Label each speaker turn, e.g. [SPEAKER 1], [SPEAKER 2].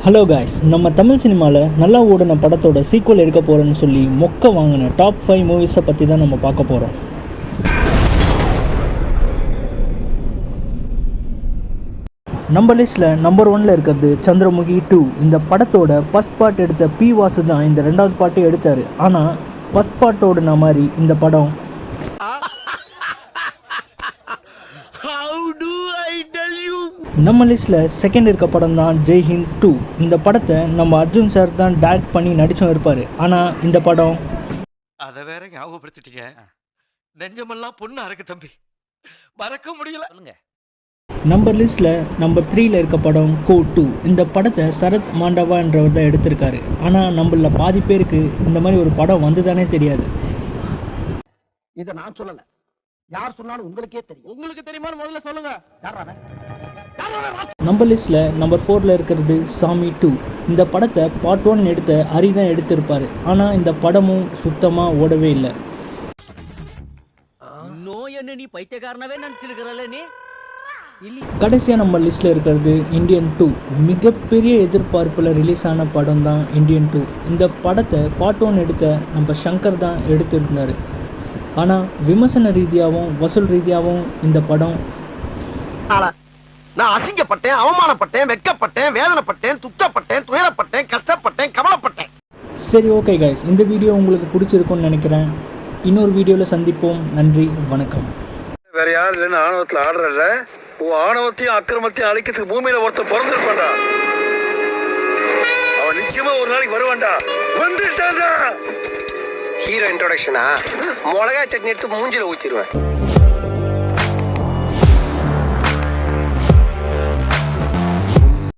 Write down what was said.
[SPEAKER 1] Hello guys, நம்ம தமிழ் சினிமாவில் நல்லா ஓடின படத்தோட சீக்குவல் எடுக்க போகிறோன்னு சொல்லி மொக்க வாங்கின டாப் 5 மூவிஸை பற்றி தான் நம்ம பார்க்க போகிறோம். நம்ம லிஸ்ட்டில் நம்பர் 1 இருக்கிறது சந்திரமுகி 2. இந்த படத்தோட ஃபஸ்ட் பார்ட் எடுத்த பி வாசு தான் இந்த ரெண்டாவது பார்ட்டே எடுத்தார். ஆனால் ஃபஸ்ட் பார்ட்டோட மாதிரி இந்த படம் நம்ம லிஸ்ட்டில் செகண்ட் இருக்க படம் தான் ஜெய்ஹிந்த் 2. இந்த படத்தை நம்ம அர்ஜுன் சார் தான் டைரக்ட் பண்ணி நடிச்சும் இருப்பார். ஆனால் இந்த படம்
[SPEAKER 2] அதை வேற ஞாபகப்படுத்திட்டீங்க. நெஞ்சமெல்லாம் பொண்ணா இருக்கு தம்பி, மறக்க முடியல.
[SPEAKER 1] நம்ம லிஸ்ட்டில் நம்பர் 3 இருக்க படம் கோட் 2. இந்த படத்தை சரத் மாண்டவா என்றவர் தான் எடுத்திருக்காரு. ஆனால் நம்மள பாதி பேருக்கு இந்த மாதிரி ஒரு படம் வந்துதானே தெரியாது.
[SPEAKER 3] இதை நான் சொல்லல, யார் சொன்னாலும் உங்களுக்கே தெரியும். உங்களுக்கு தெரியுமான்னு முதல்ல சொல்லுங்க.
[SPEAKER 1] நம்ம லிஸ்ட்டில் நம்பர் 4 இருக்கிறது சாமி 2. இந்த படத்தை பார்ட் 1 எடுத்த ஹரி தான் எடுத்திருப்பார். ஆனால் இந்த படமும் சுத்தமாக ஓடவே இல்லை. கடைசியாக நம்ம லிஸ்ட்டில் இருக்கிறது இந்தியன் 2. மிகப்பெரிய எதிர்பார்ப்பில் ரிலீஸ் ஆன படம் தான் இந்தியன் 2. இந்த படத்தை பார்ட் 1 எடுத்த நம்ம சங்கர் தான் எடுத்திருந்தார். ஆனால் விமர்சன ரீதியாகவும் வசூல் ரீதியாகவும் இந்த படம்
[SPEAKER 3] நான் அசிங்கப்பட்டேன், அவமானப்பட்டேன், வெட்கப்பட்டேன், வேதனைப்பட்டேன், துக்கப்பட்டேன், துயரப்பட்டேன், கஷ்டப்பட்டேன், கவலைப்பட்டேன்.
[SPEAKER 1] சரி, ஓகே கைஸ், இந்த வீடியோ உங்களுக்கு பிடிச்சிருக்கும்னு நினைக்கிறேன். இன்னொரு வீடியோவில் சந்திப்போம். நன்றி, வணக்கம்.
[SPEAKER 4] வேற யாரும் இல்லைன்னு ஆணவத்தில் ஆடுறல, ஆணவத்தையும் அக்கிரமத்தையும் அழிக்கிறதுக்கு பூமியில ஒருத்தர் பிறந்திருப்பான்டா. அவன் நிச்சயமா ஒரு நாளைக்கு வருவான்டா. வந்துட்டான்டா.
[SPEAKER 5] ஹீரோ இன்ட்ரோடக்ஷனா மிளகா சட்னி எடுத்து மூஞ்சில ஊத்திடுவேன்.